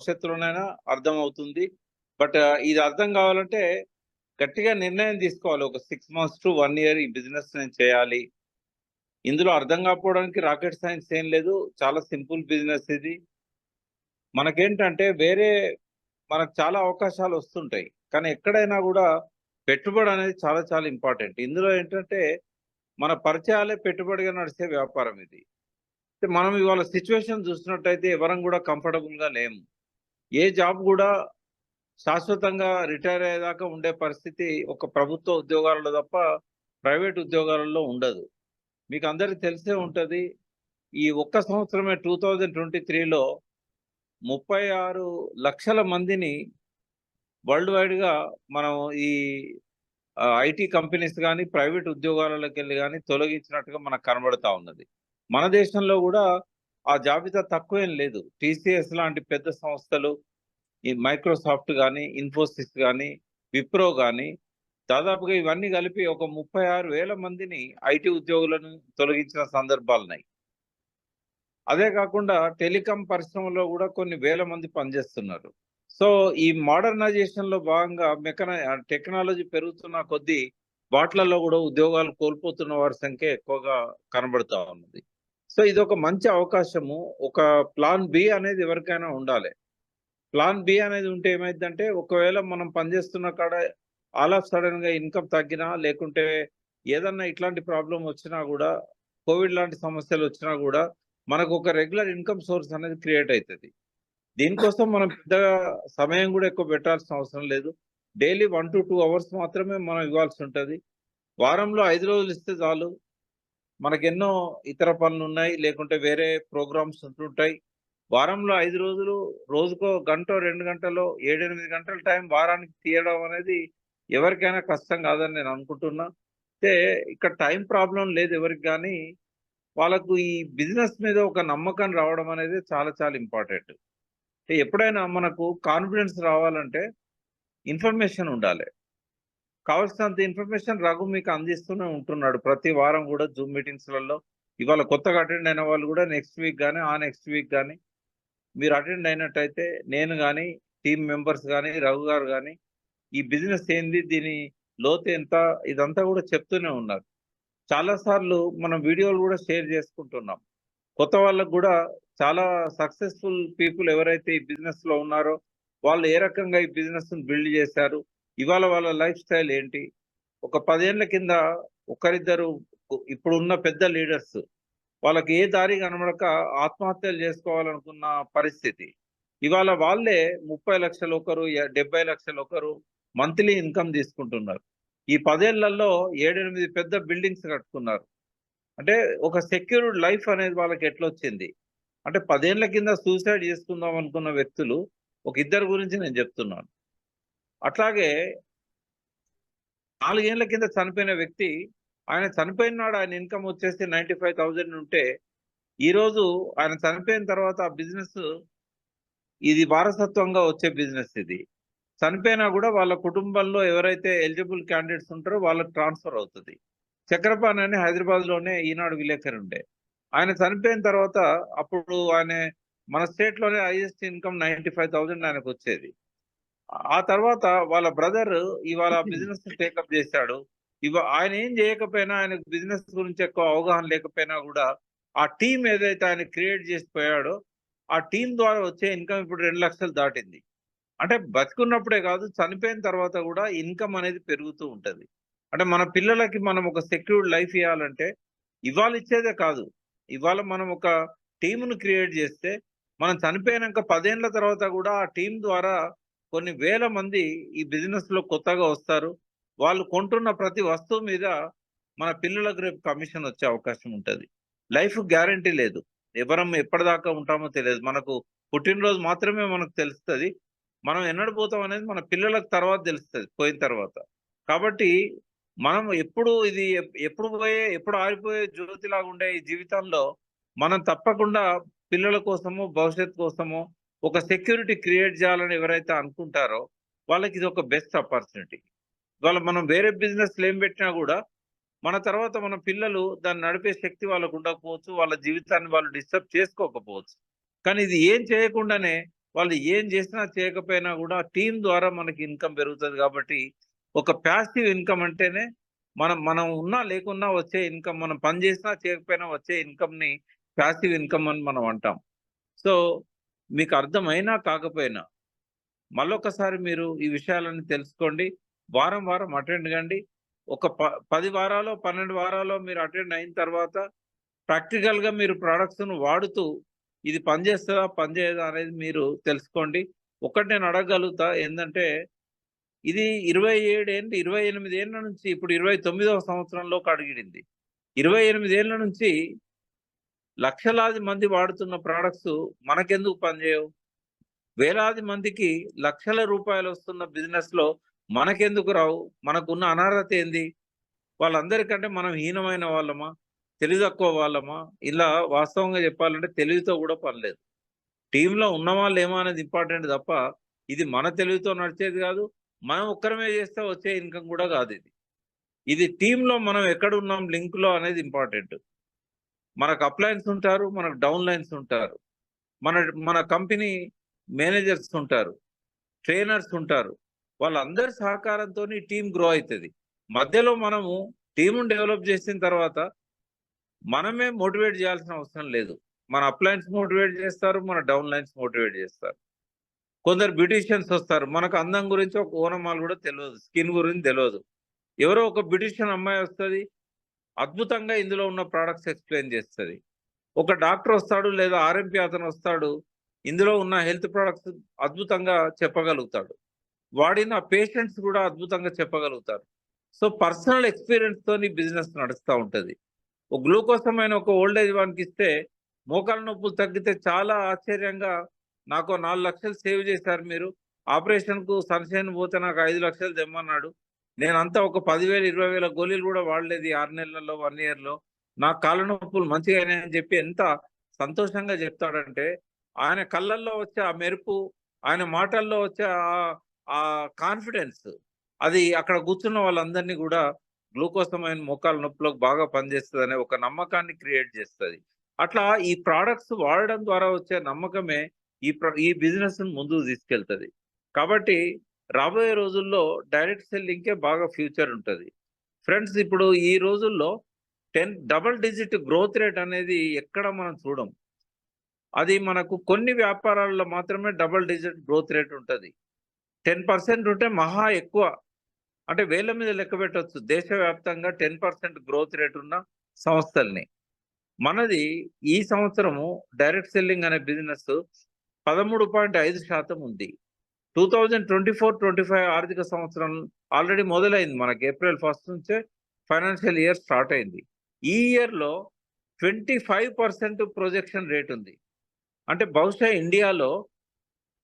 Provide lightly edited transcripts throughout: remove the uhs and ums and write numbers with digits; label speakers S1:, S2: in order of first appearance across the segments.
S1: భవిష్యత్తులోనైనా అర్థమవుతుంది. బట్ ఇది అర్థం కావాలంటే గట్టిగా నిర్ణయం తీసుకోవాలి. ఒక 6 మంత్స్ టు 1 ఇయర్ ఈ బిజినెస్ నేను చేయాలి. ఇందులో అర్థం కాకపోవడానికి రాకెట్ సైన్స్ ఏం లేదు. చాలా సింపుల్ బిజినెస్ ఇది. మనకేంటంటే మనకు చాలా అవకాశాలు వస్తుంటాయి. కానీ ఎక్కడైనా కూడా పెట్టుబడి అనేది చాలా చాలా ఇంపార్టెంట్. ఇందులో ఏంటంటే మన పరిచయాలే పెట్టుబడిగా నడిచే వ్యాపారం ఇది. మనం ఇవాళ సిచ్యువేషన్ చూసినట్టయితే ఎవరం కూడా కంఫర్టబుల్‌గా లేము. ఏ జాబ్ కూడా శాశ్వతంగా రిటైర్ అయ్యేదాకా ఉండే పరిస్థితి ఒక ప్రభుత్వ ఉద్యోగాలలో తప్ప ప్రైవేట్ ఉద్యోగాలలో ఉండదు. మీకు అందరికి తెలిసే ఉంటది. ఈ ఒక్క సంవత్సరమే 2023లో 36,00,000 మందిని వరల్డ్ వైడ్‌గా మనం ఈ ఐటీ కంపెనీస్ గాని, ప్రైవేట్ ఉద్యోగాలలోకెళ్ళి గాని తొలగించినట్టుగా మనకు కనబడతా ఉన్నది. మన దేశంలో గూడా ఆ జాబితా తక్కువేం లేదు. టీసీఎస్ లాంటి పెద్ద సంస్థలు, ఈ మైక్రోసాఫ్ట్ గాని, ఇన్ఫోసిస్ గాని, విప్రో గాని దాదాపుగా ఇవన్నీ కలిపి ఒక 36,000 మందిని ఐటీ ఉద్యోగులను తొలగించిన సందర్భాలున్నాయి. అదే కాకుండా టెలికాం పరిశ్రమలో గూడా కొన్ని వేల మంది పనిచేస్తున్నారు. సో, ఈ మోడర్నైజేషన్‌లో భాగంగా టెక్నాలజీ పెరుగుతున్న కొద్దీ వాట్లల్లో గూడా ఉద్యోగాలు కోల్పోతున్న వారి సంఖ్య ఎక్కువగా కనబడతా ఉన్నది. సో, ఇదొక మంచి అవకాశము. ఒక ప్లాన్ బి అనేది ఎవరికైనా ఉండాలె. ప్లాన్ బి అనేది ఉంటే ఏమైద్దంటే, ఒకవేళ మనం పనిచేస్తున్న కాడ ఆల్ ఆఫ్ సడెన్‌గా ఇన్‌కమ్ తగ్గినా, లేకుంటే ఏదన్నా ఇట్లాంటి ప్రాబ్లమ్ వచ్చినా గూడా, కోవిడ్ లాంటి సమస్యలొచ్చినా గూడా, మనకొక రెగ్యులర్ ఇన్‌కమ్ సోర్స్ అనేది క్రియేట్ అయితది. దీనికోసం మనం పెద్దగా సమయం గూడా ఎక్కువ పెట్టాల్సిన అవసరం లేదు. డైలీ 1-2 అవర్స్ మాత్రమే మనం ఇవ్వాల్సుంటది. వారంలో 5 రోజులు ఇస్తే చాలు. మనకెన్నో ఇతర పనులున్నాయి. లేకుంటే వేరే ప్రోగ్రామ్స్ ఉంటుంటాయి. వారంలో 5 రోజులు, రోజుకో గంటో, 2 గంటలో 7, 8 గంటల టైం వారానికి తీయడం అనేది ఎవరికైనా కష్టం కాదని నేను అనుకుంటున్నా. అయితే ఇక్కడ టైం ప్రాబ్లమ్ లేదు ఎవరికి గానీ, వాళ్ళకు ఈ బిజినెస్ మీద ఒక నమ్మకం రావడం అనేది చాలా చాలా ఇంపార్టెంట్. ఎప్పుడైనా మనకు కాన్ఫిడెన్స్ రావాలంటే ఇన్ఫర్మేషన్ ఉండాలి. కావాల్సినంత ఇన్ఫర్మేషన్ రఘు మీకు అందిస్తూనే ఉంటున్నాడు. ప్రతి వారం గూడా జూమ్ మీటింగ్స్‌లలో. ఇవాళ కొత్తగా అటెండ్ అయిన వాళ్ళు గూడా నెక్స్ట్ వీక్ గాని, ఆ నెక్స్ట్ వీక్ గాని మీరు అటెండ్ అయినట్టయితే నేను గాని, టీమ్ మెంబర్స్ గాని, రఘు గారు గాని ఈ బిజినెస్ ఏంది? దీని లోతెంత? ఇదంతా గూడా చెప్తూనే ఉన్నారు. చాలా సార్లు మనం వీడియోలు గూడా షేర్ చేసుకుంటున్నాం. కొత్త వాళ్ళకి గూడా చాలా సక్సెస్‌ఫుల్ పీపుల్ ఎవరైతే ఈ బిజినెస్‌లో ఉన్నారో, వాళ్ళు ఏ రకంగా ఈ బిజినెస్‌ని బిల్డ్ చేశారు? ఇవాళ వాళ్ళ లైఫ్ స్టైల్ ఏంటి? ఒక 10 ఏళ్ల కింద ఒకరిద్దరు ఇప్పుడున్న పెద్ద లీడర్స్ వాళ్ళకి ఏ దారి కనబడక ఆత్మహత్యలు చేసుకోవాలనుకున్న పరిస్థితి. ఇవాళ వాళ్ళే 30,00,000 ఒకరు, 70,00,000 ఒకరు మంత్లీ ఇన్‌కమ్ తీసుకుంటున్నారు. ఈ 10 ఏళ్లలో 7, 8 పెద్ద బిల్డింగ్స్ కట్టుకున్నారు. అంటే ఒక సెక్యూర్డ్ లైఫ్ అనేది వాళ్ళకి ఎట్లొచ్చింది? అంటే 10 ఏళ్ల కింద సూసైడ్ చేసుకుందాం అనుకున్న వ్యక్తులు ఒక ఇద్దరి గురించి నేను చెప్తున్నాను. అట్లాగే 4 ఏళ్ల కింద చనిపోయిన వ్యక్తి, ఆయన చనిపోయిన నాడు ఆయన ఇన్‌కమ్ వచ్చేసి 95,000 ఉంటే, ఈరోజు ఆయన చనిపోయిన తర్వాత ఆ బిజినెస్ ఇది వారసత్వంగా వచ్చే బిజినెస్ ఇది. చనిపోయినా గూడా వాళ్ళ కుటుంబంలో ఎవరైతే ఎలిజిబుల్ క్యాండిడేట్స్ ఉంటారో వాళ్ళకి ట్రాన్స్‌ఫర్ అవుతది. చక్రపాణి అని హైదరాబాద్‌లోనే ఈనాడు విలేకరుండే. ఆయన చనిపోయిన తర్వాత అప్పుడు మన స్టేట్‌లోనే హైయెస్ట్ ఇన్‌కమ్ 95,000 ఆయనకొచ్చేది. ఆ తర్వాత వాళ్ళ బ్రదర్ ఇవాళ బిజినెస్ టేకప్ చేశాడు. ఆయన ఏం చేయకపోయినా ఆయనకు బిజినెస్ గురించి ఎక్కువ అవగాహన లేకపోయినా గూడా, ఆ టీమ్ ఏదైతే ఆయన క్రియేట్ చేసిపోయాడో, ఆ టీమ్ ద్వారా వచ్చే ఇన్‌కమ్ ఇప్పుడు 2,00,000 దాటింది. అంటే బతికున్నప్పుడే కాదు, చనిపోయిన తర్వాత గూడా ఇన్‌కమ్ అనేది పెరుగుతూ ఉంటది. అంటే మన పిల్లలకి మనం ఒక సెక్యూర్డ్ లైఫ్ ఇయ్యాలంటే, ఇవాళ ఇచ్చేదే కాదు. ఇవాళ మనం ఒక టీమ్‌ని క్రియేట్ చేస్తే, మనం చనిపోయినంక 10 ఏళ్ల తర్వాత గూడా ఆ టీమ్ ద్వారా కొన్ని వేల మంది ఈ బిజినెస్‌లో కొత్తగా వస్తారు. వాళ్ళు కొంటున్న ప్రతి వస్తువు మీద మన పిల్లలకు రేపు కమిషన్ వచ్చే అవకాశం ఉంటది. లైఫ్ గ్యారంటీ లేదు. ఎవరం ఎప్పటిదాకా ఉంటామో తెలియదు. మనకు పుట్టినరోజు మాత్రమే మనకు తెలుస్తది. మనం ఎన్నడు పోతాం అనేది మన పిల్లలకు తర్వాత తెలుస్తది పోయిన తర్వాత. కాబట్టి మనం ఎప్పుడు ఆరిపోయే జ్యోతిలాగా ఉండే ఈ జీవితంలో మనం తప్పకుండా పిల్లల కోసమో, భవిష్యత్తు కోసమో ఒక సెక్యూరిటీ క్రియేట్ చేయాలని ఎవరైతే అనుకుంటారో వాళ్ళకి ఇదొక బెస్ట్ ఆపర్చునిటీ. ఇవాళ మనం వేరే బిజినెస్‌లు ఏం పెట్టినా గూడా మన తర్వాత మన పిల్లలు దాన్ని నడిపే శక్తి వాళ్ళకు ఉండకపోవచ్చు. వాళ్ళ జీవితాన్ని వాళ్ళు డిస్టర్బ్ చేసుకోకపోవచ్చు. కానీ ఇది ఏం చేయకుండానే వాళ్ళు ఏం చేసినా చేయకపోయినా కూడా టీమ్ ద్వారా మనకి ఇన్కమ్ పెరుగుతది కాబట్టి ఒక ప్యాసివ్ ఇన్కమ్ అంటేనే మనం ఉన్నా లేకున్నా వచ్చే ఇన్కమ్, మనం పని చేసినా చేయకపోయినా వచ్చే ఇన్కమ్‌ని ప్యాసివ్ ఇన్కమ్ అని మనం అంటాం. సో, మీకు అర్థమైనా కాకపోయినా మళ్ళొకసారి మీరు ఈ విషయాలన్నీ తెలుసుకోండి. వారం, వారం అటెండ్ కండి. ఒక 10 వారాలో, 12 వారాలో మీరు అటెండ్ అయిన తర్వాత ప్రాక్టికల్‌గా మీరు ప్రొడక్ట్స్‌ను వాడుతూ ఇది పనిచేస్తదా? పనిచేయదా? అనేది మీరు తెలుసుకోండి. ఒకటి నేను అడగగలుగుతా ఏందంటే, ఇది 27 ఏండ్లు, 28 ఏండ్ల నుంచి ఇప్పుడు 29వ సంవత్సరంలోకి అడుగిడింది. 28 ఏండ్ల నుంచి లక్షలాది మంది వాడుతున్న ప్రొడక్ట్స్ మనకెందుకు పనిచేయవు? వేలాది మందికి లక్షల రూపాయలొస్తున్న బిజినెస్‌లో మనకెందుకు రావు? మనకున్న అనర్హత ఏంది? వాళ్ళందరికంటే మనం హీనమైన వాళ్ళమా? తెలివి తక్కువ వాళ్ళమా? ఇలా వాస్తవంగా చెప్పాలంటే తెలివితో కూడా పని లేదు. టీమ్‌లో ఉన్నమా? లేమా? అనేది ఇంపార్టెంట్ తప్ప, ఇది మన తెలివితో నడిచేది కాదు. మనం ఒక్కరమే చేస్తే వచ్చే ఇన్‌కమ్ కూడా కాదిది. ఇది టీమ్‌లో మనం ఎక్కడున్నాం లింక్‌లో అనేది ఇంపార్టెంట్. మనకు అప్‌లైన్స్ ఉంటారు. మనకు డౌన్ లైన్స్ ఉంటారు. మన మన కంపెనీ మేనేజర్స్ ఉంటారు. ట్రైనర్స్ ఉంటారు. వాళ్ళందరి సహకారంతోని టీమ్ గ్రో అయితది. మధ్యలో మనము టీమ్‌ని డెవలప్ చేసిన తర్వాత మనమే మోటివేట్ చేయాల్సిన అవసరం లేదు. మన అప్‌లైన్స్ మోటివేట్ చేస్తారు. మన డౌన్ లైన్స్ మోటివేట్ చేస్తారు. కొందరు బ్యూటీషియన్స్ వస్తారు. మనకు అందం గురించి ఒక ఓనమాలు కూడా తెలవదు. స్కిన్ గురించి తెలవదు. ఎవరో ఒక బ్యూటీషియన్ అమ్మాయి వస్తది. అద్భుతంగా ఇందులో ఉన్న ప్రొడక్ట్స్ ఎక్స్‌ప్లెయిన్ చేస్తది. ఒక డాక్టర్ వస్తాడు లేదా ఆర్ఎంపీ అతను వస్తాడు. ఇందులో ఉన్న హెల్త్ ప్రొడక్ట్స్ అద్భుతంగా చెప్పగలుగుతాడు. వాడిన పేషెంట్స్ కూడా అద్భుతంగా చెప్పగలుగుతారు. సో, పర్సనల్ ఎక్స్‌పీరియన్స్‌తోని బిజినెస్ నడుస్తా ఉంటది. ఒక గ్లూకోసమైన ఒక ఓల్డ్ ఏజ్ వానికిస్తే మోకాళ్ళ నొప్పులు తగ్గితే చాలా ఆశ్చర్యంగా నాకో 4,00,000 సేవ్ చేశారు మీరు. ఆపరేషన్‌కు సన్‌షైన్ పోతే నాకు 5,00,000 తెమ్మన్నాడు. నేనంతా ఒక 10,000, 20,000 గోళీలు కూడా వాడలేదు ఈ 6 నెలల్లో, 1 ఇయర్‌లో. నా కాళ్ళ నొప్పులు మంచిగా అయినాయని చెప్పి ఎంత సంతోషంగా చెప్తాడంటే, ఆయన కళ్ళల్లో వచ్చే ఆ మెరుపు, ఆయన మాటల్లో వచ్చే ఆ కాన్ఫిడెన్స్ అది అక్కడ కూర్చున్న వాళ్ళందరినీ గూడా గ్లూకోసమైన్ మోకాళ్ళ నొప్పులకు బాగా పనిచేస్తదనే ఒక నమ్మకాన్ని క్రియేట్ చేస్తది. అట్లా ఈ ప్రొడక్ట్స్ వాడడం ద్వారా వచ్చే నమ్మకమే ఈ బిజినెస్‌ని ముందుకు తీసుకెళ్తది. కాబట్టి రాబోయే రోజుల్లో డైరెక్ట్ సెల్లింగ్‌కే బాగా ఫ్యూచర్ ఉంటది. ఫ్రెండ్స్ ఇప్పుడు ఈ రోజుల్లో డబుల్ డిజిట్ గ్రోత్ రేట్ అనేది ఎక్కడ మనం చూడం. అది మనకు కొన్ని వ్యాపారాల్లో మాత్రమే డబుల్ డిజిట్ గ్రోత్ రేట్ ఉంటది. 10% ఉంటే మహా ఎక్కువ. అంటే వేళ్ళ మీద లెక్కబెట్టొచ్చు. దేశవ్యాప్తంగా 10% గ్రోత్ రేట్ ఉన్న సంస్థల్ని. మనది ఈ సంవత్సరము డైరెక్ట్ సెల్లింగ్ అనే బిజినెస్ 13.5% ఉంది. 2024, 25 ఆర్థిక సంవత్సరం ఆల్రెడీ మొదలైంది. మనకి ఏప్రిల్ 1 నుంచే ఫైనాన్షియల్ ఇయర్ స్టార్ట్ అయింది. ఈ ఇయర్‌లో 25% ప్రొజెక్షన్ రేట్ ఉంది. అంటే బహుశా ఇండియాలో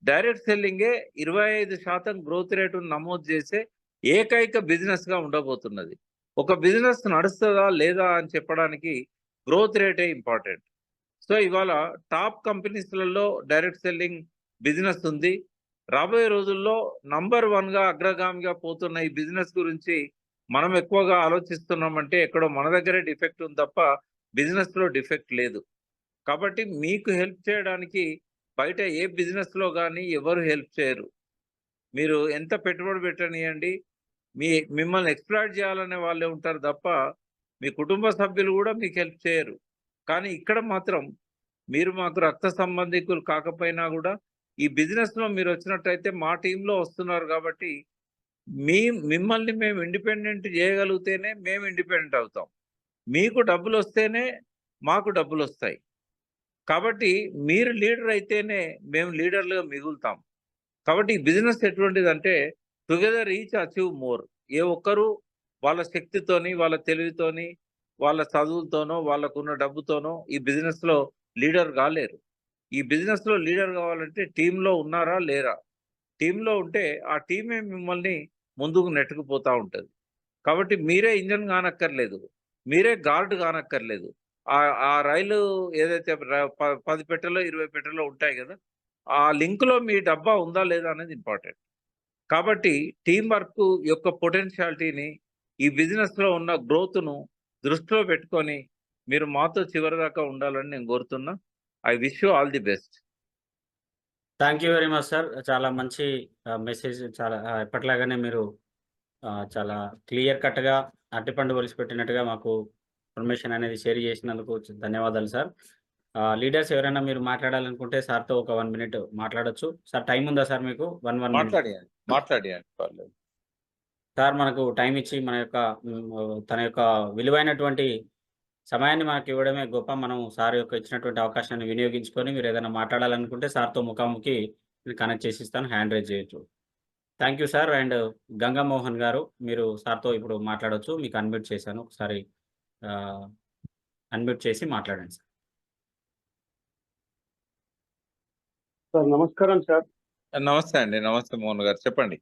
S1: డైరెక్ట్ సెల్లింగే 25% గ్రోత్ రేటును నమోదు చేసే ఏకైక బిజినెస్‌గా ఉండబోతున్నది. ఒక బిజినెస్ నడుస్తదా? లేదా? అని చెప్పడానికి గ్రోత్ రేటే ఇంపార్టెంట్. సో, ఇవాళ టాప్ కంపెనీస్‌లలో డైరెక్ట్ సెల్లింగ్ బిజినెస్ ఉంది. రాబోయే రోజుల్లో నంబర్ 1గా అగ్రగామిగా పోతున్న ఈ బిజినెస్ గురించి మనం ఎక్కువగా ఆలోచిస్తున్నామంటే ఎక్కడో మన దగ్గరే డిఫెక్ట్ ఉంది తప్ప బిజినెస్‌లో డిఫెక్ట్ లేదు. కాబట్టి మీకు హెల్ప్ చేయడానికి బయట ఏ బిజినెస్‌లో గాని ఎవరు హెల్ప్ చేయరు. మీరు ఎంత పెట్టుబడి పెట్టనియండి, మీ మిమ్మల్ని ఎక్స్‌ప్లాయిట్ చేయాలనే వాళ్ళే ఉంటారు తప్ప, మీ కుటుంబ సభ్యులు గూడా మీకు హెల్ప్ చేయరు. కానీ ఇక్కడ మాత్రం మీరు మాకు రక్త సంబంధికులు కాకపోయినా గూడా, ఈ బిజినెస్‌లో మీరొచ్చినట్టయితే మా టీమ్‌లో వస్తున్నారు గాబట్టి, మీ మిమ్మల్ని మేము ఇండిపెండెంట్ జేయగలిగితేనే మేము ఇండిపెండెంట్ అవుతాం. మీకు డబ్బులొస్తేనే మాకు డబ్బులొస్తాయి. కాబట్టి మీరు లీడర్ అయితేనే మేము లీడర్‌లుగా మిగులుతాం. కాబట్టి ఈ బిజినెస్ ఎటువంటిదంటే టుగెదర్ ఈచ్ అచీవ్ మోర్. ఏ ఒక్కరు వాళ్ళ శక్తితోని, వాళ్ళ తెలివితోని, వాళ్ళ చదువులతోనో, వాళ్ళకున్న డబ్బుతోనో ఈ బిజినెస్‌లో లీడర్ గాలేరు. ఈ బిజినెస్‌లో లీడర్ గావాలంటే టీమ్‌లో ఉన్నారా? లేరా? టీమ్‌లో ఉంటే ఆ టీమే మిమ్మల్ని ముందుకు నెట్టుకుపోతా ఉంటది. కాబట్టి మీరే ఇంజిన్ గానక్కర్లేదు. మీరే గార్డ్ గానక్కర్లేదు. ఆ రైలు ఏదైతే 10 పెట్టెలో, 20 పెట్టెలో ఉంటాయి గదా! ఆ లింక్‌లో మీ డబ్బా ఉందా? లేదా? అనేది ఇంపార్టెంట్. కాబట్టి టీమ్ వర్క్ యొక్క పొటెన్షియాలిటీని, ఈ బిజినెస్‌లో ఉన్న గ్రోత్‌ను దృష్టిలో పెట్టుకొని, మీరు మాతో చివరిదాకా ఉండాలని నేను కోరుతున్నా. I wish you all the best.
S2: Thank you very much sir. చాలా మంచి మెసేజ్, చాలా ఎప్పటిలాగానే మీరు చాలా క్లియర్ కట్‌గా అరటిపండు ఒలిచిపెట్టినట్టుగా మాకు ఇన్ఫర్మేషన్ అనేది షేర్ చేసినందుకు ధన్యవాదాలు సార్. లీడర్స్ ఎవరైనా మీరు మాట్లాడాలనుకుంటే సార్‌తో ఒక 1 మినిట్ మాట్లాడొచ్చు. సార్ టైం ఉందా సార్ మీకు? 1 మినిట్.
S1: మాట్లాడియండి పర్లేదు.
S2: సార్ మనకు టైం ఇచ్చి మన యొక్క తన యొక్క విలువైనటువంటి సమయాన్ని మనకి ఇవ్వడమే గొప్ప. మనం సార్ యొక్క ఇచ్చినటువంటి అవకాశాన్ని వినియోగించుకొని మీరు ఏదైనా మాట్లాడాలనుకుంటే సార్‌తో ముఖాముఖి నేను కనెక్ట్ చేసిస్తాను. హ్యాండ్ రైజ్ చేయొచ్చు. Thank you sir. And Ganga Mohan గారు, మీరు సార్‌తో ఇప్పుడు మాట్లాడొచ్చు. మీకు అన్‌మ్యూట్ చేశాను. ఒకసారి అన్‌మ్యూట్ చేసి మాట్లాడండి సార్.
S3: సార్ నమస్కారం సార్.
S1: నమస్తే అండి. నమస్తే మోహన్ గారు, చెప్పండి.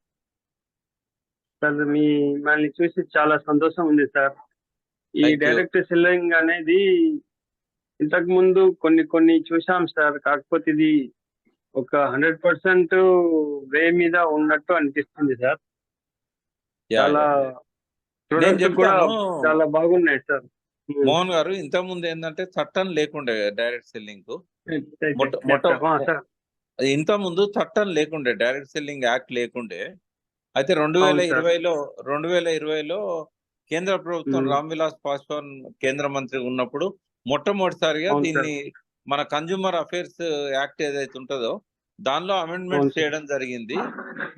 S3: సార్ మిమ్మల్ని చూసి చాలా సంతోషం ఉంది సార్. ఈ
S1: థ్యాంక్ యూ.
S3: డైరెక్ట్ సెల్లింగ్ అనేది ఇంతకు ముందు కొన్ని చూసాం సార్. కాకపోతే ఇది ఒక 100% వే మీద ఉన్నట్టు అనిపిస్తుంది సార్.
S1: యా,
S3: చాలా
S1: యా, యా. నేను
S3: ప్రొడక్ట్స్ కూడా
S1: చెప్తాను
S3: చాలా బాగున్నాయి సార్.
S1: మోహన్ గారు, ఇంతకుముందు ఏంటంటే చట్టం లేకుండే డైరెక్ట్ సెల్లింగ్ కు.
S3: సార్
S1: ఇంతకుముందు చట్టం లేకుండే, డైరెక్ట్ సెల్లింగ్ యాక్ట్ లేకుండే. అయితే
S3: అవును సార్.
S1: 2020లో కేంద్ర ప్రభుత్వం రామ్ విలాస్ పాస్వాన్ కేంద్ర మంత్రి ఉన్నప్పుడు మొట్టమొదటిసారిగా
S3: అవును సార్.
S1: దీన్ని మన కన్జ్యూమర్ అఫైర్స్ యాక్ట్ ఏదైతే ఉంటుందో దానిలో
S3: అవును
S1: అమెండ్మెంట్స్
S3: సార్.
S1: చేయడం జరిగింది.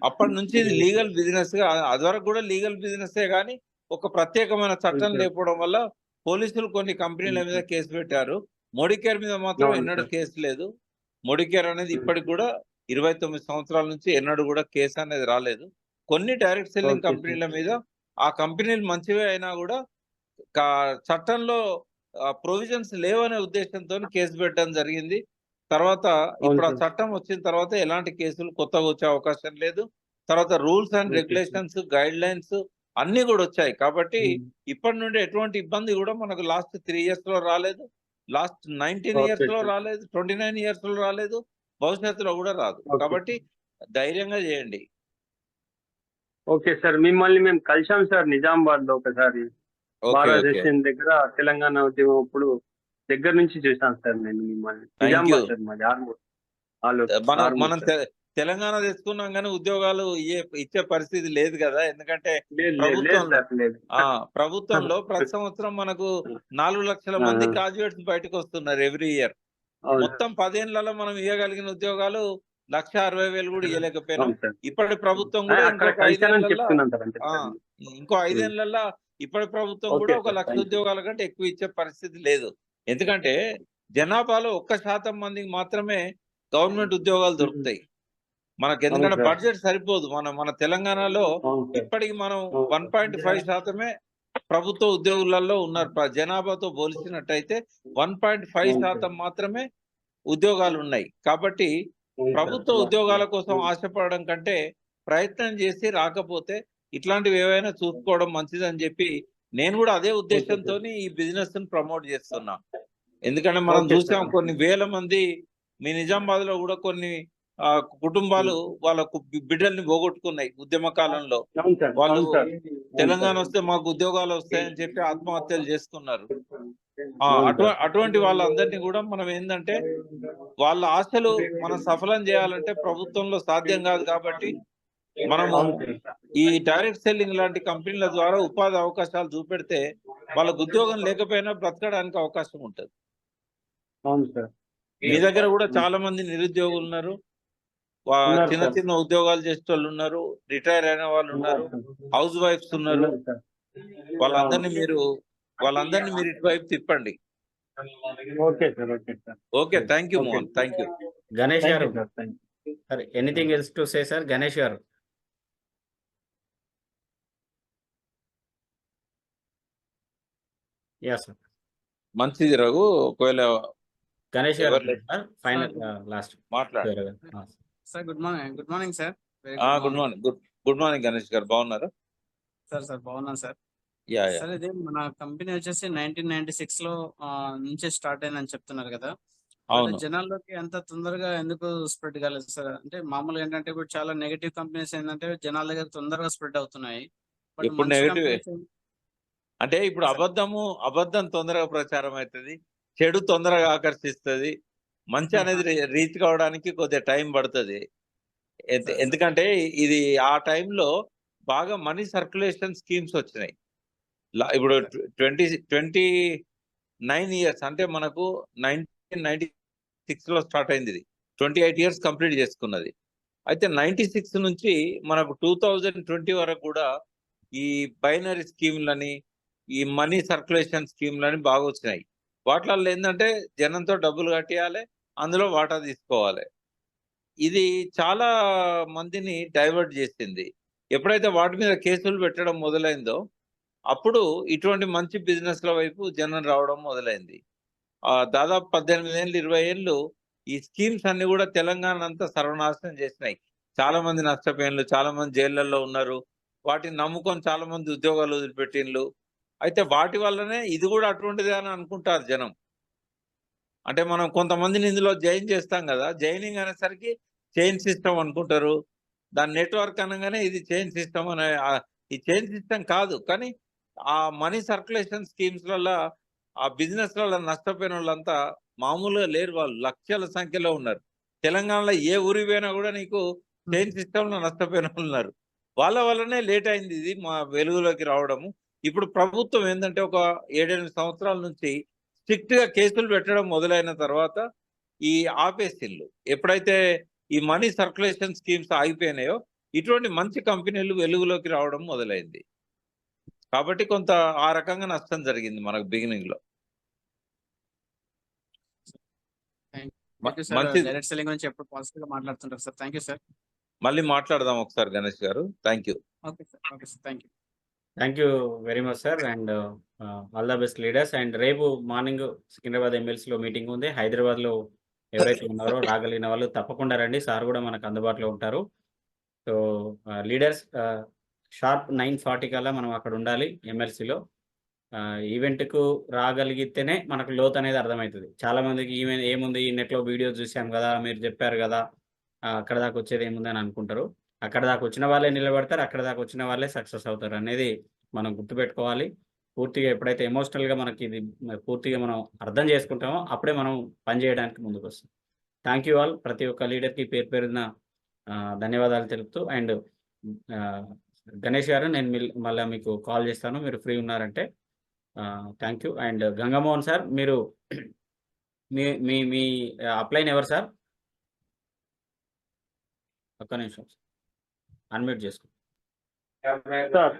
S1: అప్పటి నుంచి ఇది లీగల్ బిజినెస్ గా, అది వరకు కూడా లీగల్ బిజినెస్ కానీ ఒక ప్రత్యేకమైన చట్టం
S3: సార్.
S1: లేకపోవడం వల్ల పోలీసులు కొన్ని కంపెనీల మీద కేసు పెట్టారు. మోడీకేర్ మీద మాత్రం
S3: అవును
S1: ఎన్నడూ
S3: సార్.
S1: కేసు లేదు. మోడీకేర్ అనేది ఇప్పటికి కూడా 29 సంవత్సరాల నుంచి ఎన్నడూ కూడా కేసు అనేది రాలేదు. కొన్ని డైరెక్ట్ సెల్లింగ్
S3: ఓకే సార్.
S1: కంపెనీల మీద, ఆ కంపెనీలు మంచివే అయినా కూడా చట్టంలో ప్రొవిజన్స్ లేవనే ఉద్దేశంతో కేసు పెట్టడం జరిగింది. తర్వాత
S3: అవును
S1: ఇప్పుడు ఆ
S3: సార్.
S1: చట్టం వచ్చిన తర్వాత ఎలాంటి కేసులు కొత్తగా వచ్చే అవకాశం లేదు. తర్వాత rules and
S3: okay sir.
S1: Regulations, guide lines అన్ని కూడా వచ్చాయి. కాబట్టి ఇప్పటి నుండి ఎటువంటి ఇబ్బంది కూడా మనకు లాస్ట్ 3 ఇయర్స్ లో రాలేదు, లాస్ట్ 19
S3: ఓకే
S1: ఇయర్స్ లో
S3: సార్.
S1: రాలేదు, 29 ఇయర్స్ లో రాలేదు, భవిష్యత్తులో కూడా రాదు.
S3: ఓకే
S1: కాబట్టి ధైర్యంగా చేయండి.
S3: Okay sir. మిమ్మల్ని మేము కలిసాం సార్ నిజామాబాద్ లో ఒకసారి.
S1: ఓకే,
S3: భారత
S1: ఓకే.
S3: దేశం దగ్గర తెలంగాణ ఉద్యమం అప్పుడు దగ్గర నుంచి చూసాను సార్ నేను మిమ్మల్ని.
S1: Thank you.
S3: నిజామాబాద్ సార్ మాది ఆర్మూర్
S1: మనం
S3: సార్.
S1: తెలంగాణ తెచ్చుకున్నాం కానీ ఉద్యోగాలు ఇచ్చే పరిస్థితి లేదు కదా. ఎందుకంటే
S3: లేదు
S1: ప్రభుత్వంలో
S3: సార్ లేదు.
S1: ప్రభుత్వంలో ప్రతి సంవత్సరం మనకు 4 లక్షల మంది గ్రాడ్యుయేట్స్ బయటకు వస్తున్నారు ఎవ్రీ ఇయర్.
S3: అవును
S1: మొత్తం 10 ఏళ్లలో మనం ఇవ్వగలిగిన ఉద్యోగాలు 1,60,000 కూడా ఇవ్వలేకపోయినాం.
S3: అవును సార్.
S1: ఇప్పటి ప్రభుత్వం కూడా
S3: అక్కడ
S1: ఇంకొక 5
S3: కలిసానని
S1: ఏళ్లలో
S3: చెప్తున్నాను సార్ అంతే సార్.
S1: ఇంకో 5 ఏళ్లలో ఇప్పటి ప్రభుత్వం
S3: ఓకే
S1: కూడా ఒక
S3: సార్.
S1: 1,00,000
S3: thank you.
S1: ఉద్యోగాల కంటే ఎక్కువ ఇచ్చే పరిస్థితి లేదు. ఎందుకంటే జనాభాలో 1% మందికి మాత్రమే గవర్నమెంట్ ఉద్యోగాలు దొరుకుతాయి మనకు.
S3: అవును
S1: ఎందుకంటే
S3: సార్.
S1: బడ్జెట్ సరిపోదు. మన తెలంగాణలో
S3: అవును సార్.
S1: ఇప్పటికి మనం
S3: అవును.
S1: 1.5% ప్రభుత్వ ఉద్యోగులలో ఉన్నారు. జనాభాతో పోల్చినట్టయితే 1.5% మాత్రమే ఉద్యోగాలు ఉన్నాయి. కాబట్టి ప్రభుత్వ ఉద్యోగాల కోసం ఆశపడడం కంటే ప్రయత్నం చేసి రాకపోతే ఇట్లాంటివి ఏవైనా చూసుకోవడం మంచిదని చెప్పి నేను కూడా అదే ఉద్దేశంతో ఈ బిజినెస్ ని ప్రమోట్ చేస్తున్నా. ఎందుకంటే మనం
S3: ఓకే
S1: చూసాం
S3: సార్.
S1: కొన్ని వేల మంది, మీ నిజామాబాద్ లో కూడా కొన్ని కుటుంబాలు వాళ్ళ బిడ్డల్ని పోగొట్టుకున్నాయి ఉద్యమ కాలంలో.
S3: అవును సార్.
S1: వాళ్ళు
S3: అవును సార్.
S1: తెలంగాణ వస్తే మాకు ఉద్యోగాలు వస్తాయని చెప్పి ఆత్మహత్యలు చేసుకున్నారు.
S3: అవును సార్.
S1: అటువంటి వాళ్ళందరినీ కూడా మనం ఏంటంటే వాళ్ళ ఆశలు మనం సఫలం చేయాలంటే ప్రభుత్వంలో సాధ్యం కాదు. కాబట్టి మనము
S3: అవును సార్.
S1: ఈ డైరెక్ట్ సెల్లింగ్ లాంటి కంపెనీల ద్వారా ఉపాధి అవకాశాలు చూపెడితే వాళ్ళకు ఉద్యోగం లేకపోయినా బ్రతకడానికి అవకాశం ఉంటుంది.
S3: అవును సార్.
S1: మీ దగ్గర కూడా చాలా మంది నిరుద్యోగులు ఉన్నారు,
S3: ఉన్నారు
S1: చిన్న
S3: సార్.
S1: చిన్న ఉద్యోగాలు చేసే వాళ్ళు ఉన్నారు, రిటైర్ అయిన వాళ్ళు ఉన్నారు, హౌస్ వైఫ్స్ ఉన్నారు.
S3: ఉన్నారు సార్.
S1: వాళ్ళందరినీ మీరు ఇటువైపు తిప్పండి.
S3: Okay sir. Okay sir.
S1: Okay, thank you
S3: okay.
S1: Mohan, thank you.
S2: Ganesh
S3: thank
S2: గారు,
S3: you sir. Thank you.
S2: Sir anything else to say sir? Ganesh గారు. Yeah sir.
S1: మంచిది రఘు. ఒకవేళ
S2: గణేష్ గారు ఫైనల్ లాస్ట్
S1: మాట్లాడు
S4: sir. Good morning sir.
S1: Good morning. Good morning Ganesh గారు, బాగున్నారా?
S4: Sir బాగున్నాను sir.
S1: Yeah.
S4: Sir ఇది మన కంపెనీ వచ్చేసి 1996 లో నుంచి స్టార్ట్ అయిందని చెప్తున్నారు కదా.
S1: అవును.
S4: జనాల్లోకి ఎంత తొందరగా ఎందుకు స్ప్రెడ్ కాలేదు సార్? అంటే మామూలుగా ఏంటంటే ఇప్పుడు చాలా నెగటివ్ కంపెనీస్ ఏంటంటే జనాల దగ్గర తొందరగా స్ప్రెడ్ అవుతున్నాయి. బట్
S1: ఇప్పుడు
S4: మంచి
S1: నెగటివ్
S4: కంపెనీస్
S1: అంటే ఇప్పుడు అబద్ధం తొందరగా ప్రచారం అవుతుంది, చెడు తొందరగా ఆకర్షిస్తుంది. మంచి అనేది రీచ్ కావడానికి కొద్దిగా టైం పడుతుంది. ఎందుకంటే ఇది ఆ టైంలో బాగా మనీ సర్క్యులేషన్ స్కీమ్స్ వచ్చినాయి. ఇప్పుడు 29 ఇయర్స్ అంటే మనకు 1996లో స్టార్ట్ అయింది. ఇది 28 ఇయర్స్ కంప్లీట్ చేసుకున్నది. అయితే 96 నుంచి మనకు 2020 వరకు కూడా ఈ బైనరీ స్కీమ్లని, ఈ మనీ సర్క్యులేషన్ స్కీమ్లని బాగా వచ్చినాయి. వాటిల్లో ఏంటంటే జనంతో డబ్బులు కట్టేయాలి, అందులో వాటా తీసుకోవాలి. ఇది చాలా మందిని డైవర్ట్ చేసింది. ఎప్పుడైతే వాటి మీద కేసులు పెట్టడం మొదలైందో అప్పుడు ఇటువంటి మంచి బిజినెస్ల వైపు జనం రావడం మొదలైంది. దాదాపు 18 ఏళ్ళు 20 ఏళ్ళు ఈ స్కీమ్స్ అన్ని కూడా తెలంగాణ అంతా సర్వనాశనం చేసినాయి. చాలా మంది నష్టపోయినలు, చాలా మంది జైళ్ళల్లో ఉన్నారు. వాటిని నమ్ముకొని చాలా మంది ఉద్యోగాలు వదిలిపెట్టిండ్లు. అయితే వాటి వల్లనే ఇది కూడా అటువంటిదే అని అనుకుంటారు జనం. అంటే మనం కొంతమందిని ఇందులో జాయిన్ చేస్తాం కదా, జాయినింగ్ అనేసరికి చైన్ సిస్టమ్ అనుకుంటారు. దాని నెట్వర్క్ అనగానే ఇది చైన్ సిస్టమ్ అనే ఈ చైన్ సిస్టమ్ కాదు. కానీ ఆ మనీ సర్క్యులేషన్ స్కీమ్స్లలో ఆ బిజినెస్లలో నష్టపోయిన వాళ్ళంతా మామూలుగా లేరు. వాళ్ళు లక్షల సంఖ్యలో ఉన్నారు. తెలంగాణలో ఏ ఊరి పోయినా కూడా నీకు చైన్ సిస్టంలో నష్టపోయిన వాళ్ళు ఉన్నారు. వాళ్ళ వల్లనే లేట్ అయింది ఇది మా వెలుగులోకి రావడము. ఇప్పుడు ప్రభుత్వం ఏంటంటే ఒక 7-8 సంవత్సరాల నుంచి స్ట్రిక్ట్ గా కేసులు పెట్టడం మొదలైన తర్వాత ఈ ఆపేసిళ్ళు. ఎప్పుడైతే ఈ మనీ సర్క్యులేషన్ స్కీమ్స్ ఆగిపోయినాయో ఇటువంటి మంచి కంపెనీలు వెలుగులోకి రావడం మొదలైంది. కాబట్టి కొంత ఆ రకంగా నష్టం జరిగింది మనకు బిగినింగ్ లో. మంచిది.
S4: డైరెక్ట్ సెల్లింగ్ గురించి ఎప్పుడు పాజిటివ్ గా మాట్లాడుతుంటారు సార్. Thank you sir.
S1: మళ్ళీ మాట్లాడదాం ఒకసారి గణేష్ గారు. Thank you.
S4: Okay sir. Okay sir. Thank you.
S2: Thank you very much sir. And all the best leaders. And రేపు మార్నింగ్ సికింద్రాబాద్ ఎమ్మెల్సీలో మీటింగ్ ఉంది. హైదరాబాద్లో ఎవరైతే ఉన్నారో రాగలిగిన వాళ్ళు తప్పకుండా రండి. సార్ కూడా మనకు అందుబాటులో ఉంటారు. సో లీడర్స్ షార్ప్ 9:40 కల్లా మనం అక్కడ ఉండాలి ఎమ్మెల్సీలో. ఈవెంట్కు రాగలిగితేనే మనకు లోతు అనేది అర్థమవుతుంది. చాలామందికి ఏముంది ఈ నెట్లో వీడియోస్ చూసాం కదా, మీరు చెప్పారు కదా, అక్కడ దాకా వచ్చేది ఏముంది అని అనుకుంటారు. అక్కడ దాకా వచ్చిన వాళ్ళే నిలబడతారు, అక్కడ దాకా వచ్చిన వాళ్ళే సక్సెస్ అవుతారు అనేది మనం గుర్తుపెట్టుకోవాలి. పూర్తిగా ఎప్పుడైతే ఎమోషనల్గా మనకి ఇది పూర్తిగా మనం అర్థం చేసుకుంటామో అప్పుడే మనం పనిచేయడానికి ముందుకు వస్తాం. Thank you all. ప్రతి ఒక్క లీడర్కి పేరు పేరున ధన్యవాదాలు తెలుపుతూ, అండ్ గణేష్ గారు నేను మళ్ళీ మీకు కాల్ చేస్తాను మీరు ఫ్రీ ఉన్నారంటే. Thank you. And Ganga Mohan sir, మీరు మీ మీ అప్లైన్ ఎవరు సార్? ఒక్క నిమిషం అన్మ్యూట్ చేసుకో.
S3: సార్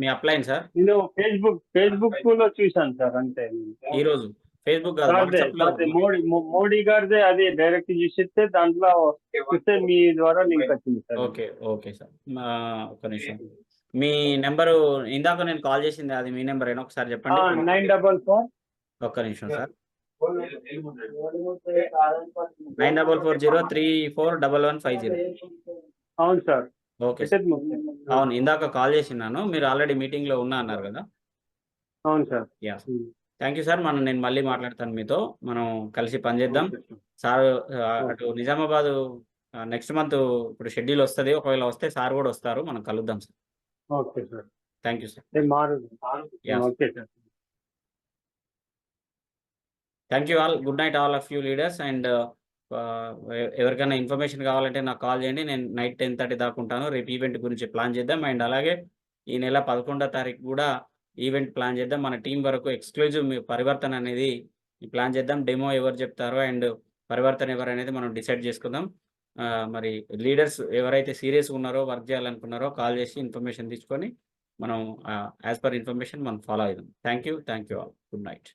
S2: మీ అప్లైన్ సార్?
S3: నేను ఫేస్బుక్ లో చూశాను సార్. అంటే
S2: ఈరోజు ఫేస్బుక్ కాదు, వాట్సాప్లో.
S3: మోడీ గారిదే అది డైరెక్ట్ చూసిస్తే దాంట్లో చూస్తే మీ ద్వారా లింక్ వచ్చింది సార్.
S2: Okay okay sir. ఒక్క నిమిషం. మీ నెంబరు ఇందాక నేను కాల్ చేసింది అది మీ నెంబర్ ఏనా ఒకసారి చెప్పండి.
S3: 944.
S2: ఒక్క నిమిషం సార్. 9440341150.
S3: అవును సార్.
S2: Okay sir. అవును, ఇందాక కాల్ చేసినాను. మీరు ఆల్రెడీ మీటింగ్ లో ఉన్నా అన్నారు కదా.
S3: అవును sir.
S2: Yeah, thank you sir. నేను మళ్ళీ మాట్లాడతాను మీతో. మనం కలిసి పనిచేద్దాం సార్. అటు నిజామాబాద్ నెక్స్ట్ మంత్ ఇప్పుడు షెడ్యూల్ వస్తుంది. ఒకవేళ వస్తే సార్ కూడా వస్తారు, మనం కలుద్దాం sir.
S3: Okay sir.
S2: Thank you sir.
S3: Okay sir.
S2: Thank you all. Good night all of you leaders. And ఎవరికైనా ఇన్ఫర్మేషన్ కావాలంటే నాకు కాల్ చేయండి. నేను నైట్ 10:30 దాకా ఉంటాను. రేపు ఈవెంట్ గురించి ప్లాన్ చేద్దాం. అండ్ అలాగే ఈ నెల 11వ తారీఖు కూడా ఈవెంట్ ప్లాన్ చేద్దాం. మన టీం వరకు ఎక్స్క్లూజివ్ పరివర్తన అనేది ప్లాన్ చేద్దాం. డెమో ఎవరు చెప్తారో అండ్ పరివర్తన ఎవరు అనేది మనం డిసైడ్ చేసుకుందాం. మరి లీడర్స్ ఎవరైతే సీరియస్గా ఉన్నారో, వర్క్ చేయాలనుకున్నారో కాల్ చేసి ఇన్ఫర్మేషన్ తీసుకొని మనం యాజ్ పర్ ఇన్ఫర్మేషన్ మనం ఫాలో అవుదాం. Thank you all. Good night.